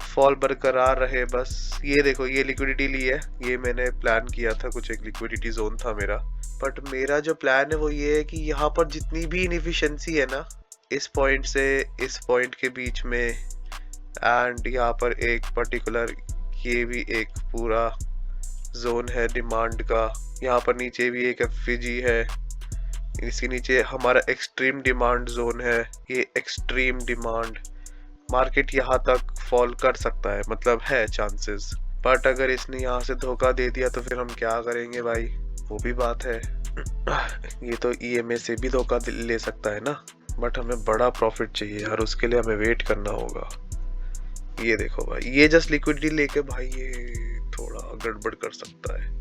फॉल बरकरार रहे बस। ये देखो, ये लिक्विडिटी ली है, ये मैंने प्लान किया था, कुछ एक लिक्विडिटी जोन था मेरा। बट मेरा जो प्लान है वो ये है कि यहाँ पर जितनी भी इनएफिशिएंसी है ना, इस पॉइंट से इस पॉइंट के बीच में, एंड यहाँ पर एक पर्टिकुलर, ये भी एक पूरा जोन है डिमांड का। यहाँ पर नीचे भी एक एफवीजी है, इसके नीचे हमारा एक्सट्रीम डिमांड जोन है। ये एक्सट्रीम डिमांड, मार्केट यहाँ तक फॉल कर सकता है, मतलब है चांसेस। बट अगर इसने यहाँ से धोखा दे दिया तो फिर हम क्या करेंगे भाई, वो भी बात है। ये तो ईएमए से भी धोखा ले सकता है ना। बट हमें बड़ा प्रॉफिट चाहिए और उसके लिए हमें वेट करना होगा। ये देखो भाई, ये जस्ट लिक्विडिटी लेके भाई ये थोड़ा गड़बड़ कर सकता है।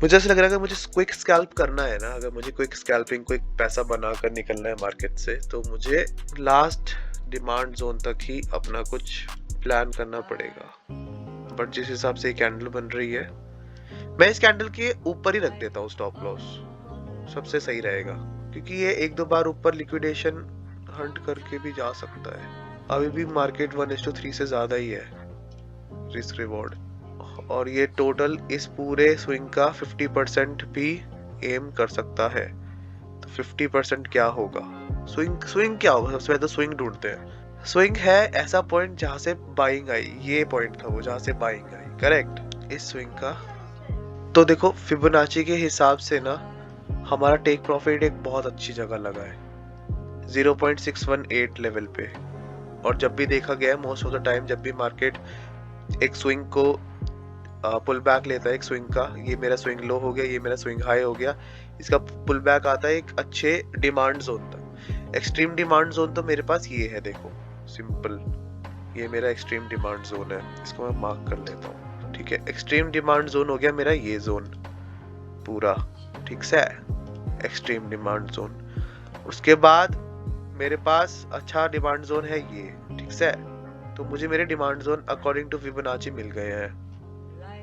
मुझे ऐसा लग रहा है कि मुझे क्विक स्कैल्प करना है ना, अगर मुझे क्विक स्कैल्पिंग, क्विक पैसा बनाकर निकलना है मार्केट से, तो मुझे लास्ट डिमांड जोन तक ही अपना कुछ प्लान करना पड़ेगा। बट जिस हिसाब से ये कैंडल बन रही है, मैं इस कैंडल के ऊपर ही रख देता हूँ स्टॉप लॉस, सबसे सही रहेगा। क्योंकि ये एक दो बार ऊपर लिक्विडेशन हंट करके भी जा सकता है। अभी भी मार्केट 1:3 से ज्यादा ही है रिस्क रिवॉर्ड। और ये टोटल इस पूरे स्विंग का 50% भी एम कर सकता है। तो 50% क्या होगा, स्विंग क्या होगा? सबसे पहले तो स्विंग ढूंढते हैं। स्विंग है ऐसा पॉइंट जहां से बाइंग आई, ये पॉइंट था वो जहां से बाइंग आई, करेक्ट, इस स्विंग का। तो देखो फिबोनाची के हिसाब से ना हमारा टेक प्रॉफिट एक बहुत अच्छी जगह लगा है, 0.618 लेवल पे। और जब भी देखा गया है मोस्ट ऑफ द टाइम, जब भी मार्केट एक स्विंग को पुल बैक लेता है, एक स्विंग का, ये मेरा स्विंग लो हो गया, ये मेरा स्विंग हाई हो गया, इसका पुल बैक आता है एक अच्छे डिमांड जोन तक। एक्सट्रीम डिमांड जोन तो मेरे पास ये है, देखो सिंपल, ये मेरा एक्सट्रीम डिमांड जोन है, इसको मैं मार्क कर लेता हूँ। ठीक है, एक्सट्रीम डिमांड जोन हो गया मेरा ये जोन पूरा, ठीक से, एक्सट्रीम डिमांड जोन। उसके बाद मेरे पास अच्छा डिमांड जोन है ये, ठीक से। तो मुझे मेरे demand zone according to Fibonacci मिल गए हैं।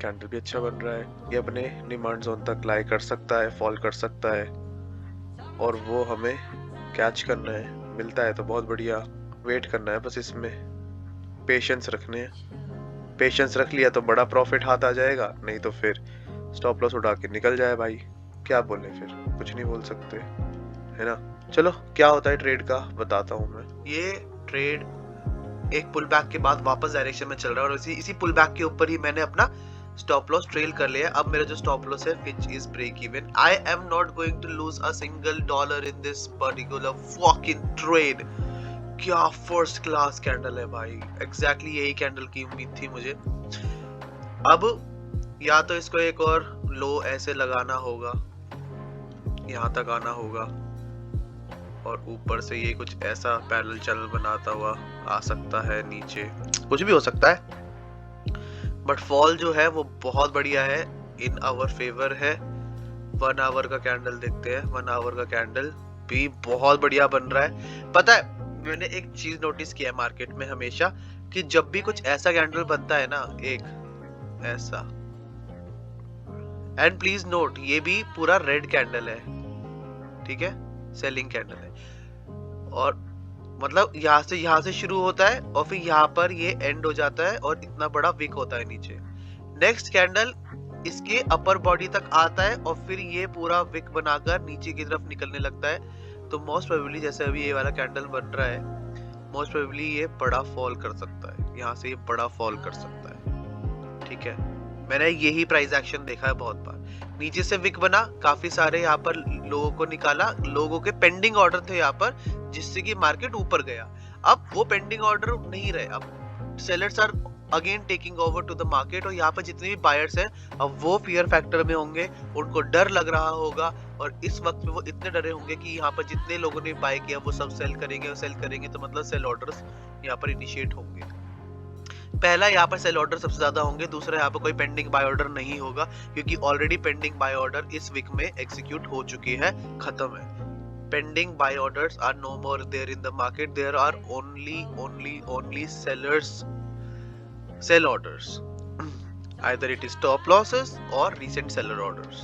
कैंडल भी अच्छा बन रहा है, ये अपने डिमांड जोन तक लाई कर सकता है, फॉल कर सकता है, और वो हमें कैच करना है। मिलता है तो बहुत बढ़िया, वेट करना है बस, इसमें पेशेंस रखने हैं। पेशेंस रख लिया तो बड़ा प्रॉफिट हाथ आ जाएगा, नहीं तो फिर स्टॉप लॉस उड़ा के निकल जाए भाई। क्या बोले, फिर कुछ नहीं बोल सकते, है ना। चलो क्या होता है ट्रेड का बताता हूँ मैं। ये ट्रेड एक पुल बैक के बाद वापस डायरेक्शन में चल रहा है और इसी पुल बैक के ऊपर ही मैंने अपना स्टॉप लॉस ट्रेल कर लिया। अब मेरा जो स्टॉप लॉस है which is break even. I am not going to lose a single dollar in this particular fucking trade. क्या फर्स्ट क्लास कैंडल है भाई, एग्जैक्टली यही कैंडल की उम्मीद थी मुझे। अब या तो इसको एक और लो ऐसे लगाना होगा, यहाँ तक आना होगा और ऊपर से ये कुछ ऐसा पैरेलल चैनल बनाता हुआ आ सकता है नीचे, कुछ भी हो सकता है। बट फॉल जो है वो बहुत बढ़िया है, इन आवर फेवर है। 1 आवर का कैंडल देखते हैं। 1 आवर का कैंडल भी बहुत बढ़िया बन रहा है। पता है मैंने एक चीज नोटिस किया है मार्केट में हमेशा कि जब भी कुछ ऐसा कैंडल बनता है ना, एक ऐसा, एंड प्लीज नोट ये भी पूरा रेड कैंडल है, ठीक है, सेलिंग कैंडल है, और मतलब यहाँ से शुरू होता है और फिर यहाँ पर ये एंड हो जाता है और इतना बड़ा विक होता है नीचे। नेक्स्ट कैंडल इसके अपर बॉडी तक आता है और फिर ये पूरा विक बनाकर नीचे की तरफ निकलने लगता है। तो मोस्ट प्रोबेबली जैसे अभी ये वाला कैंडल बन रहा है, मोस्ट प्रोबेबली ये बड़ा फॉल कर सकता है, यहाँ से ये बड़ा फॉल कर सकता है, ठीक है। मैंने यही प्राइस एक्शन देखा है बहुत बार। नीचे से विक बना, काफी सारे यहाँ पर लोगों को निकाला, लोगों के पेंडिंग ऑर्डर थे यहाँ पर, जिससे कि मार्केट ऊपर गया। अब वो पेंडिंग ऑर्डर नहीं रहे, अब sellers are again taking over to the market और यहाँ पर जितने भी बायर्स हैं अब वो फियर फैक्टर में होंगे, उनको डर लग रहा होगा और इस वक्त में वो इतने डरे होंगे कि यहाँ पर जितने लोगों ने बाय किया वो सब सेल करेंगे तो मतलब सेल ऑर्डर्स यहाँ पर इनिशिएट होंगे। पहला यहाँ पर सेल ऑर्डर सबसे ज्यादा होंगे, दूसरा यहाँ पर कोई पेंडिंग बाय ऑर्डर नहीं होगा क्योंकि ऑलरेडी पेंडिंग बाय ऑर्डर इस वीक में एग्जीक्यूट हो चुकी है, खत्म है। Pending buy orders are no more there in the market, there are only sellers sell orders, either it is stop losses or recent seller orders।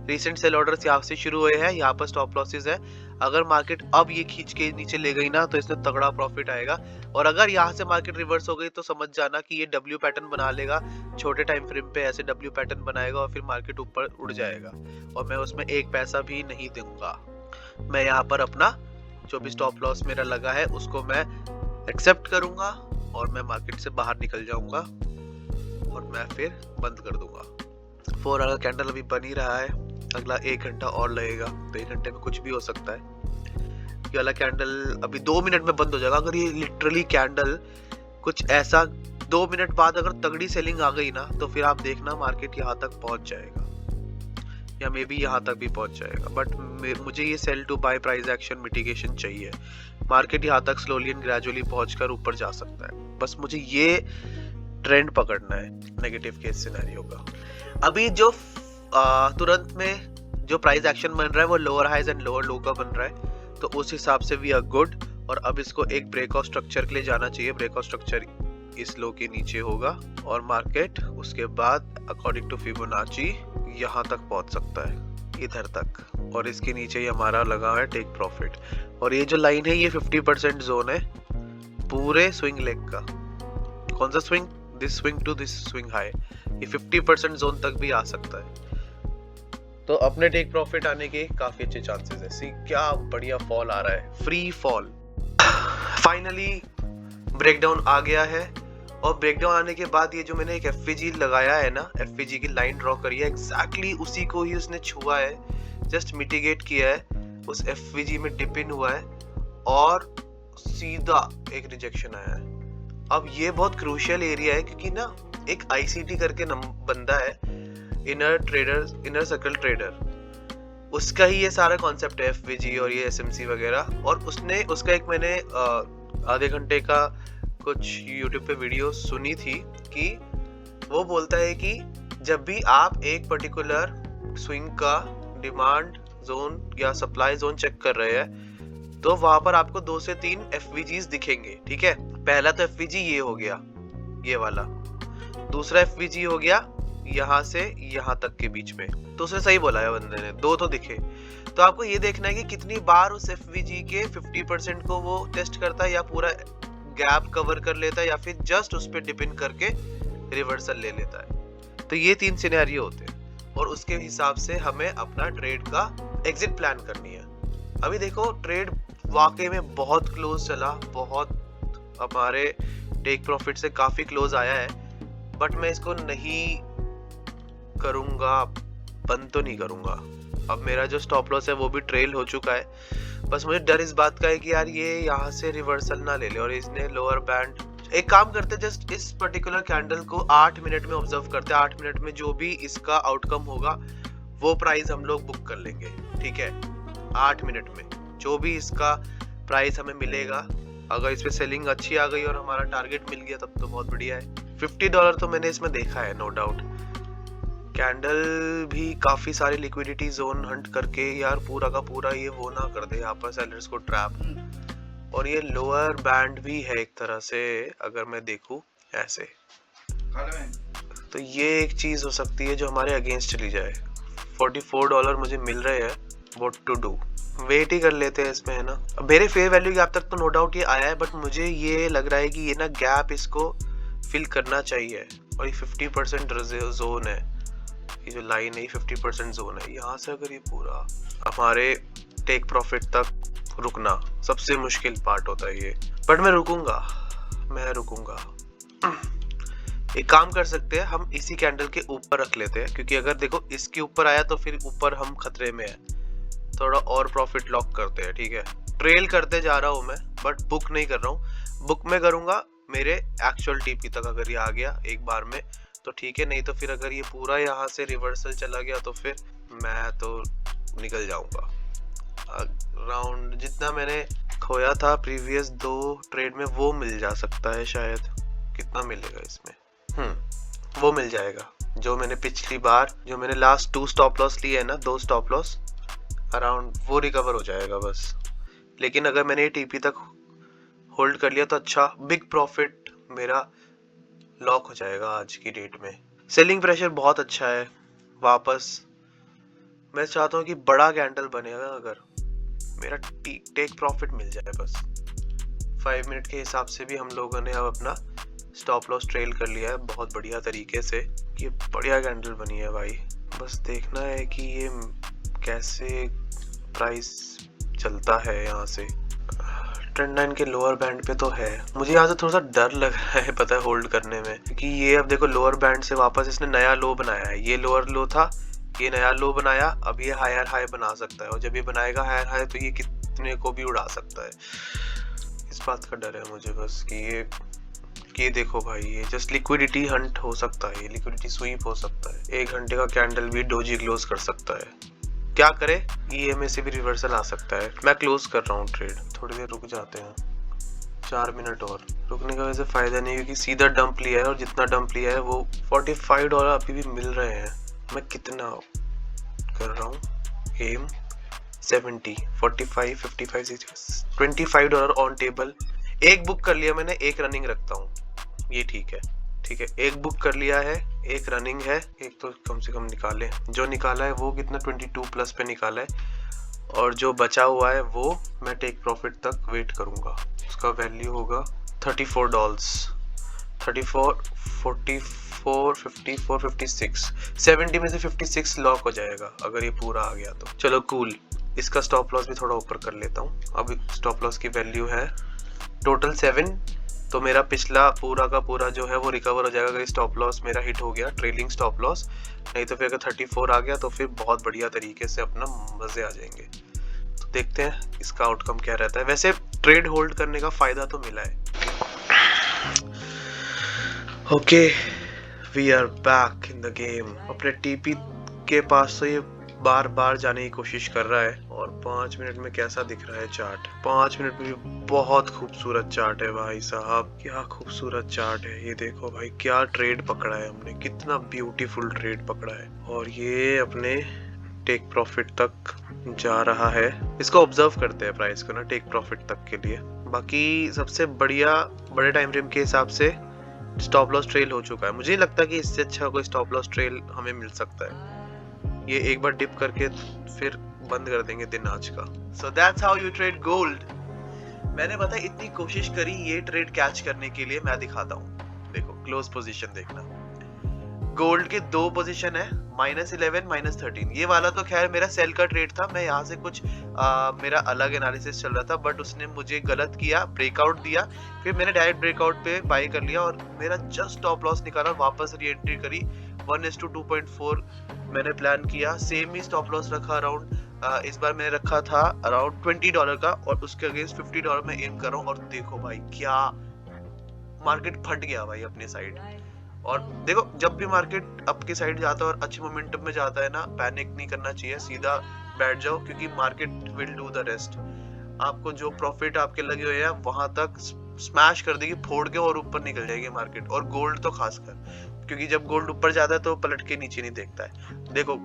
recent sell orders यहाँ से शुरू हुए हैं, यहाँ पर स्टॉप लॉसेस है। अगर मार्केट अब ये खींच के नीचे ले गई ना तो इसमें तगड़ा प्रॉफिट आएगा, और अगर यहाँ से मार्केट रिवर्स हो गई तो समझ जाना कि ये डब्ल्यू पैटर्न बना लेगा, छोटे टाइम फ्रेम पे ऐसे डब्ल्यू पैटर्न बनाएगा और फिर मार्केट ऊपर उड़ जाएगा और मैं उसमें एक पैसा भी नहीं दूंगा। मैं यहाँ पर अपना जो भी स्टॉप लॉस मेरा लगा है उसको मैं एक्सेप्ट करूंगा और मैं मार्केट से बाहर निकल जाऊंगा और मैं फिर बंद कर दूंगा। 4 आवर कैंडल अभी बन ही रहा है, अगला 1 घंटा और लगेगा, तो 1 घंटे में कुछ भी हो सकता है। ये वाला कैंडल अभी 2 मिनट में बंद हो जाएगा। अगर ये लिटरली कैंडल कुछ ऐसा 2 मिनट बाद अगर तगड़ी सेलिंग आ गई ना तो फिर आप देखना मार्केट यहाँ तक पहुंच जाएगा या मे बी यहाँ तक भी पहुंच जाएगा। बट मुझे ये sell to buy price action mitigation चाहिए। मार्केट यहाँ तक स्लोली एंड ग्रेजुअली पहुंचकर ऊपर जा सकता है, बस मुझे ये ट्रेंड पकड़ना है नेगेटिव केस सिनेरियो का। अभी जो तुरंत में जो प्राइस एक्शन बन रहा है वो lower highs and lower low का बन रहा है, तो उस हिसाब से वी आर गुड। और अब इसको एक ब्रेकआउट स्ट्रक्चर के लिए जाना चाहिए। ब्रेकआउट स्ट्रक्चर इस लो के नीचे होगा और मार्केट उसके बाद अकॉर्डिंग टू फिबोनाची यहाँ तक पहुंच सकता है, इधर तक, और इसके नीचे ही हमारा लगा है टेक प्रॉफिट। और ये जो लाइन है ये 50% जोन है पूरे स्विंग लेग का। कौन सा swing? This swing to this swing high, ये 50% जोन तक भी आ सकता है, तो अपने टेक प्रॉफिट आने के काफी अच्छे चांसेस है। सी क्या बढ़िया फॉल आ रहा है, फ्री फॉल। फाइनली ब्रेकडाउन आ गया है और ब्रेकडाउन आने के बाद ये जो मैंने एक एफवीजी लगाया है ना, एफवीजी की लाइन ड्रॉ करी है, एग्जैक्टली उसी को ही उसने छुआ है, जस्ट मिटिगेट किया है, उस एफवीजी में डिप इन हुआ है और सीधा एक रिजेक्शन आया है। अब ये बहुत क्रूशियल एरिया है क्योंकि ना एक आईसीटी करके बंदा है, इनर सर्कल ट्रेडर, उसका ही ये सारा कॉन्सेप्ट है एफवीजी और ये एसएमसी वगैरह। और उसका एक मैंने आधे घंटे का कुछ यूट्यूब पे वीडियो सुनी थी कि वो बोलता है कि जब भी आप एक पर्टिकुलर स्विंग का डिमांड जोन या सप्लाई जोन चेक कर रहे हैं तो वहां पर आपको 2 से 3 एफवीजीज दिखेंगे, ठीक है। पहला तो एफवीजी ये हो गया, ये वाला, दूसरा एफवीजी हो गया यहाँ से यहाँ तक के बीच में, तो उसने सही बोला है बंदे ने, 2 तो दिखे। तो आपको ये देखना है कि कितनी बार उस एफवीजी के 50% को वो टेस्ट करता है या पूरा गैप कवर कर लेता है या फिर जस्ट उस पे डिपेंड करके रिवर्सल ले लेता है। तो ये 3 सिनेरियो होते हैं और उसके हिसाब से हमें अपना ट्रेड का एग्जिट प्लान करनी है। अभी देखो ट्रेड वाकई में बहुत क्लोज चला, बहुत हमारे टेक प्रॉफिट से काफी क्लोज आया है, बट मैं इसको नहीं करूंगा, बंद तो नहीं करूंगा। अब मेरा जो स्टॉप लॉस है वो भी ट्रेल हो चुका है। बस मुझे डर इस बात का है कि यार ये यहाँ से रिवर्सल ना ले ले और इसने लोअर बैंड। एक काम करते, जस्ट इस पर्टिकुलर कैंडल को 8 मिनट में ऑब्जर्व करते हैं। 8 मिनट में जो भी इसका आउटकम होगा वो प्राइस हम लोग बुक कर लेंगे, ठीक है। 8 मिनट में जो भी इसका प्राइस हमें मिलेगा, अगर इस पे सेलिंग अच्छी आ गई और हमारा टारगेट मिल गया तब तो बहुत बढ़िया है। $50 तो मैंने इसमें देखा है, नो डाउट। कैंडल भी काफी सारे लिक्विडिटी जोन हंट करके यार पूरा का पूरा ये वो ना कर दे यहाँ पर सेलर्स को ट्रैप। और ये लोअर बैंड भी है एक तरह से, अगर मैं देखूं ऐसे तो ये एक चीज हो सकती है जो हमारे अगेंस्ट चली जाए। $44 मुझे मिल रहे हैं, व्हाट टू डू, वेट ही कर लेते हैं इसमें, है ना। अब मेरे फेयर वैल्यू गैप तक तो नो डाउट ये आया है, बट मुझे ये लग रहा है कि ये ना गैप इसको फिल करना चाहिए। और ये 50% जोन है, ये जो लाइन है 50% जोन है। यहाँ से अगर ये पूरा हमारे टेक प्रॉफिट तक रुकना सबसे मुश्किल पार्ट होता है ये, बट मैं रुकूंगा। एक काम कर सकते हैं, हम इसी कैंडल के ऊपर रख लेते हैं, क्योंकि अगर देखो इसके ऊपर आया तो फिर ऊपर हम खतरे में है। थोड़ा और प्रॉफिट लॉक करते हैं, ठीक है। ट्रेल करते जा रहा हूँ मैं, बट बुक नहीं कर रहा हूँ। बुक में करूंगा मेरे एक्चुअल टीपी तक, अगर ये आ गया एक बार में तो ठीक है, नहीं तो फिर अगर ये पूरा यहाँ से रिवर्सल चला गया तो फिर मैं तो निकल जाऊंगा। राउंड जितना मैंने खोया था प्रीवियस 2 ट्रेड में वो मिल जा सकता है शायद। कितना मिलेगा इसमें? वो मिल जाएगा जो मैंने पिछली बार, जो मैंने लास्ट 2 स्टॉप लॉस लिए है ना, 2 स्टॉप लॉस अराउंड, वो रिकवर हो जाएगा बस। लेकिन अगर मैंने टीपी तक होल्ड कर लिया तो अच्छा, बिग प्रॉफिट मेरा लॉक हो जाएगा आज की डेट में। सेलिंग प्रेशर बहुत अच्छा है वापस। मैं चाहता हूँ कि बड़ा कैंडल बनेगा, अगर मेरा टेक प्रॉफिट मिल जाए बस। 5 मिनट के हिसाब से भी हम लोगों ने अब अपना स्टॉप लॉस ट्रेल कर लिया है बहुत बढ़िया तरीके से। ये बढ़िया कैंडल बनी है भाई, बस देखना है कि ये कैसे प्राइस चलता है। यहाँ से ट्रेंड लाइन के लोअर बैंड पे तो है, मुझे यहाँ से थोड़ा सा डर लग रहा है पता है होल्ड करने में, क्योंकि ये अब देखो लोअर बैंड से वापस इसने नया लो बनाया है। ये लोअर लो था, ये नया लो बनाया, अब ये हायर हाई बना सकता है, और जब ये बनाएगा हायर हाई तो ये कितने को भी उड़ा सकता है। इस बात का डर है मुझे बस कि ये देखो भाई, ये जस्ट लिक्विडिटी हंट हो सकता है, ये लिक्विडिटी स्वीप हो सकता है। 1 घंटे का कैंडल भी डोजी क्लोज कर सकता है, क्या करे, ईएमए से भी रिवर्सल आ सकता है। मैं क्लोज कर रहा हूँ ट्रेड, थोड़ी देर रुक जाते हैं, 4 मिनट और। रुकने का वैसे फायदा नहीं, क्योंकि सीधा डंप लिया है और जितना डंप लिया है वो $45 अभी भी मिल रहे हैं। मैं कितना कर रहा हूँ एम, 70, 45, 55, 60, $25 ऑन टेबल। एक बुक कर लिया मैंने, एक रनिंग रखता हूँ, ये ठीक है। एक बुक कर लिया है, एक रनिंग है, एक तो कम से कम निकाले। जो निकाला है वो कितना 22 प्लस पे निकाला है, और जो बचा हुआ है वो मैं टेक प्रॉफिट तक वेट करूंगा। उसका वैल्यू होगा $34, 34, 44, 54, 56, 70 में से 56 लॉक हो जाएगा अगर ये पूरा आ गया तो। चलो कूल, इसका स्टॉप लॉस भी थोड़ा ऊपर कर लेता हूँ। अब स्टॉप लॉस की वैल्यू है टोटल 7, तो मेरा पिछला पूरा का पूरा जो है वो रिकवर हो जाएगा अगर स्टॉप लॉस मेरा हिट हो गया, ट्रेलिंग स्टॉप लॉस। नहीं तो फिर अगर 34 आ गया तो फिर बहुत बढ़िया तरीके से अपना मजे आ जाएंगे। तो देखते हैं इसका आउटकम क्या रहता है। वैसे ट्रेड होल्ड करने का फायदा तो मिला है। Okay, we are back in the game. अपने टीपी के पास तो ये बार बार जाने की कोशिश कर रहा है, और 5 मिनट में कैसा दिख रहा है चार्ट। 5 मिनट में भी बहुत खूबसूरत चार्ट है भाई साहब, क्या खूबसूरत चार्ट है। ये देखो भाई क्या ट्रेड पकड़ा है हमने, कितना ब्यूटीफुल ट्रेड पकड़ा है, और ये अपने टेक प्रॉफिट तक जा रहा है। इसको ऑब्जर्व करते हैं प्राइस को ना टेक प्रॉफिट तक के लिए। बाकी सबसे बढ़िया बड़े टाइम फ्रेम के हिसाब से स्टॉप लॉस ट्रेल हो चुका है। मुझे नहीं लगता कि इससे अच्छा कोई स्टॉप लॉस ट्रेल हमें मिल सकता है। ये एक बार डिप करके फिर बंद कर देंगे दिन आज का। So that's how you trade gold। मैंने पता है इतनी कोशिश करी ये ट्रेड कैच करने के लिए। मैं दिखाता हूँ, देखो क्लोज पोजीशन देखना। गोल्ड के दो पोजीशन है, -11 -13। ये वाला तो खैर मेरा सेल का ट्रेड था, मैं यहाँ से कुछ मेरा अलग एनालिसिस चल रहा था, बट उसने मुझे गलत किया, ब्रेकआउट दिया, फिर मैंने डायरेक्ट ब्रेकआउट पे बाई कर लिया और मेरा जस्ट स्टॉप लॉस निकाला, वापस री एंट्री करी 1:2.4 मैंने प्लान किया, सेम ही स्टॉप लॉस रखा अराउंड इस बार मैंने रखा था अराउंड $20 का और उसके अगेंस्ट $50 में एम कर रहा हूँ। और देखो भाई क्या मार्केट फट गया भाई अपनी साइड। और देखो जब भी मार्केट आपकी साइड जाता है और अच्छे मोमेंटम में जाता है ना, पैनिक नहीं करना चाहिए, सीधा बैठ जाओ क्योंकि market will do the rest. आपको जो प्रॉफिट आपके लगे हुए हैं वहां तक स्मैश कर देगी, फोड़ के, और ऊपर निकल जाएगी मार्केट। और गोल्ड तो खासकर, क्योंकि जब गोल्ड ऊपर जाता है तो पलट के नीचे नहीं देखता है। देखो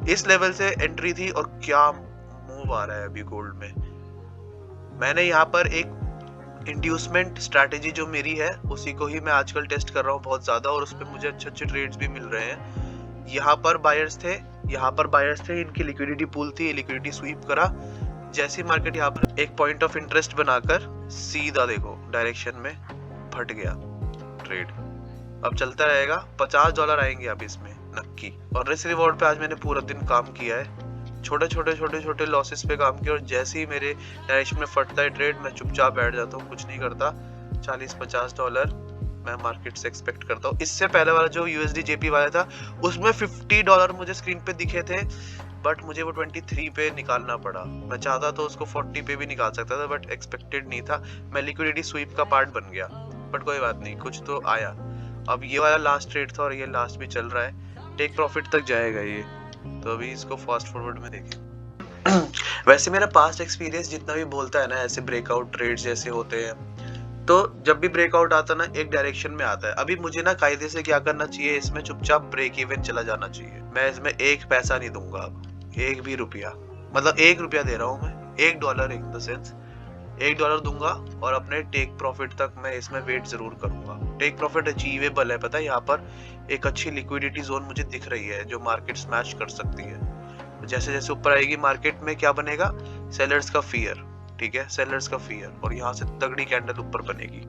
इस लेवल से एंट्री थी और क्या मूव आ रहा है अभी गोल्ड में। मैंने यहाँ पर एक इंड्यूसमेंट स्ट्रैटेजी जो मेरी है उसी को ही मैं आजकल टेस्ट कर रहा हूँ बहुत ज्यादा, और उस पर मुझे अच्छे अच्छे ट्रेड्स भी मिल रहे हैं। यहाँ पर बायर्स थे, इनकी लिक्विडिटी पूल थी, लिक्विडिटी स्वीप करा, जैसी मार्केट यहाँ पर एक पॉइंट ऑफ इंटरेस्ट बनाकर सीधा देखो डायरेक्शन में फट गया ट्रेड। अब चलता रहेगा, $50 आएंगे अब इसमें नक्की। और रिस्क रिवॉर्ड पे आज मैंने पूरा दिन काम किया है, छोटे लॉसेस पे काम किया, और जैसे ही मेरे डायरेक्शन में फटता है ट्रेड मैं चुपचाप बैठ जाता हूँ, कुछ नहीं करता। $40-50 मैं मार्केट से एक्सपेक्ट करता हूँ। इससे पहले वाला जो USD JP वाला था उसमें $50 मुझे स्क्रीन पे दिखे थे, बट मुझे वो 23 पे निकालना पड़ा। मैं चाहता तो उसको 40 पे भी निकाल सकता था, बट एक्सपेक्टेड नहीं था। मैं लिक्विडिटी स्वीप का पार्ट बन गया, बट कोई बात नहीं, कुछ तो आया। अब ये वाला लास्ट ट्रेड था और ये लास्ट भी चल रहा है, टेक प्रॉफिट तक जाएगा ये, तो अभी इसको फास्ट फॉरवर्ड में देखें। वैसे मेरा पास्ट एक्सपीरियंस जितना भी बोलता है ना, ऐसे ब्रेकआउट ट्रेड्स जैसे होते हैं, तो जब भी ब्रेकआउट आता ना एक डायरेक्शन में आता है। अभी मुझे ना कायदे से क्या करना चाहिए, इसमें चुपचाप ब्रेक इवन चला जाना चाहिए। मैं इसमें एक पैसा नहीं दूंगा अब, एक भी रुपया, मतलब $1 दे रहा हूँ मैं, $1 इन द सेंस $1 दूंगा, और अपने टेक प्रॉफिट तक मैं इसमें वेट जरूर करूंगा। टेक प्रॉफिट अचीवेबल है, पता है, यहाँ पर एक अच्छी लिक्विडिटी जोन मुझे दिख रही है जो मार्केट स्मैश कर सकती है। जैसे जैसे ऊपर आएगी मार्केट में क्या बनेगा, सेलर्स का फियर, ठीक है, सेलर्स का फियर, और यहाँ से तगड़ी कैंडल ऊपर बनेगी।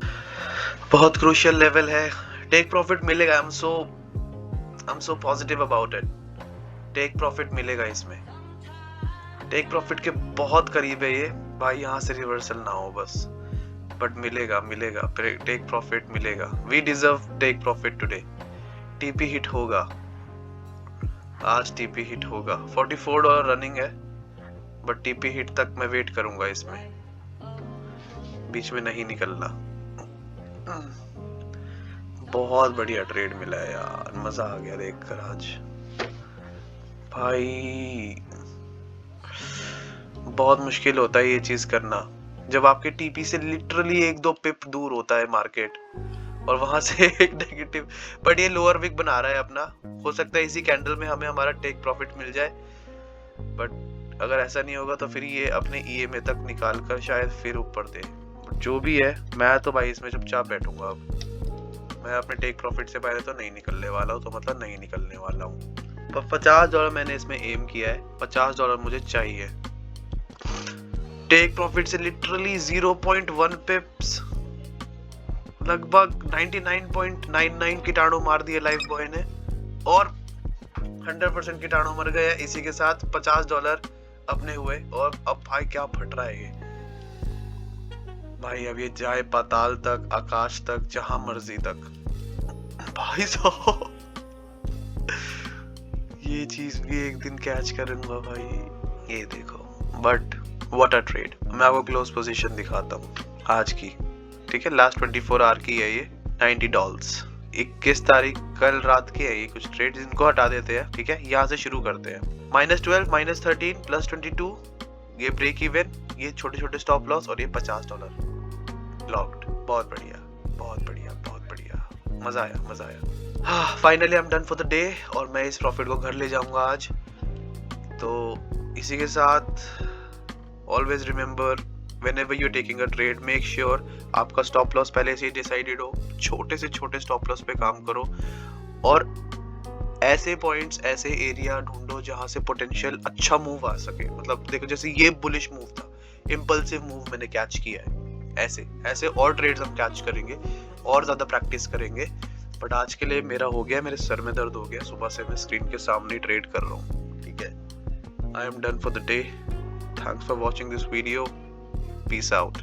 बहुत क्रूशियल लेवल है, टेक प्रॉफिट मिलेगा। I am so positive about it. Take profit मिलेगा इसमें, टेक प्रॉफिट के बहुत करीब है ये भाई, यहाँ से रिवर्सल ना हो बस, बट मिलेगा टेक प्रॉफिट मिलेगा। We deserve take profit today. TP hit होगा आज, टीपी हिट होगा। $44 रनिंग है, बट टीपी हिट तक मैं वेट करूंगा, इसमें बीच में नहीं निकलना। बहुत बढ़िया ट्रेड मिला है यार, मजा आ गया देखकर आज भाई। बहुत मुश्किल होता है ये चीज करना जब आपके टीपी से लिटरली 1-2 पिप दूर होता है मार्केट, और वहां से एक नेगेटिव, बट ये लोअर विक बना रहा है अपना। हो सकता है इसी कैंडल में हमें हमारा टेक प्रॉफिट मिल जाए, बट अगर ऐसा नहीं होगा तो फिर ये अपने EMA तक निकाल कर शायद फिर ऊपर दे। जो भी है, मैं तो भाई इसमें चुपचाप बैठूंगा। अब मैं अपने टेक प्रॉफिट से पहले तो नहीं निकलने वाला हूँ, तो मतलब नहीं निकलने वाला हूँ। पर $50 मैंने इसमें एम किया है, $50 मुझे चाहिए। टेक प्रॉफिट से लिटरली 0.1 पिप्स, लगभग 99.99 कीटाणु मार दिए लाइफ बॉय ने, और 100% कीटाणु मर गया। इसी के साथ $50 अपने हुए, और अब भाई क्या फट रहा है ये भाई। अब ये जाए पाताल तक, आकाश तक, जहां मर्जी तक भाई साहब। ये चीज भी एक दिन कैच करूंगा भाई, ये देखो। But what a trade. मैं आपको क्लोज पोजीशन दिखाता हूँ आज की, ठीक है, लास्ट 24 आवर की है ये, $90। 21 तारीख कल रात की है ये। कुछ ट्रेड इनको हटा देते हैं, ठीक है, यहाँ से शुरू करते हैं। -12, -13, +22, ये ब्रेक इवन, ये छोटे छोटे स्टॉप लॉस, और ये $50 लॉक्ड। बहुत बढ़िया, बहुत बढ़िया, बहुत बढ़िया, मजा आया। Finally I am done for the day, और मैं इस प्रॉफिट को घर ले जाऊंगा आज। तो इसी के साथ always remember, whenever you're taking a trade, make sure आपका स्टॉप लॉस पहले से ही डिसाइडेड हो। छोटे से छोटे स्टॉप लॉस पे काम करो, और ऐसे पॉइंट्स, ऐसे एरिया ढूंढो जहां से पोटेंशियल अच्छा मूव आ सके। मतलब देखो, जैसे ये बुलिश मूव था, इम्पल्सिव मूव मैंने कैच किया है। ऐसे और ट्रेड्स हम कैच करेंगे, और ज्यादा प्रैक्टिस करेंगे, बट आज के लिए मेरा हो गया, मेरे सर में दर्द हो गया, सुबह से मैं स्क्रीन के सामने ट्रेड कर रहा हूँ। ठीक है, I am done for the day. Thanks for watching this video. Peace out.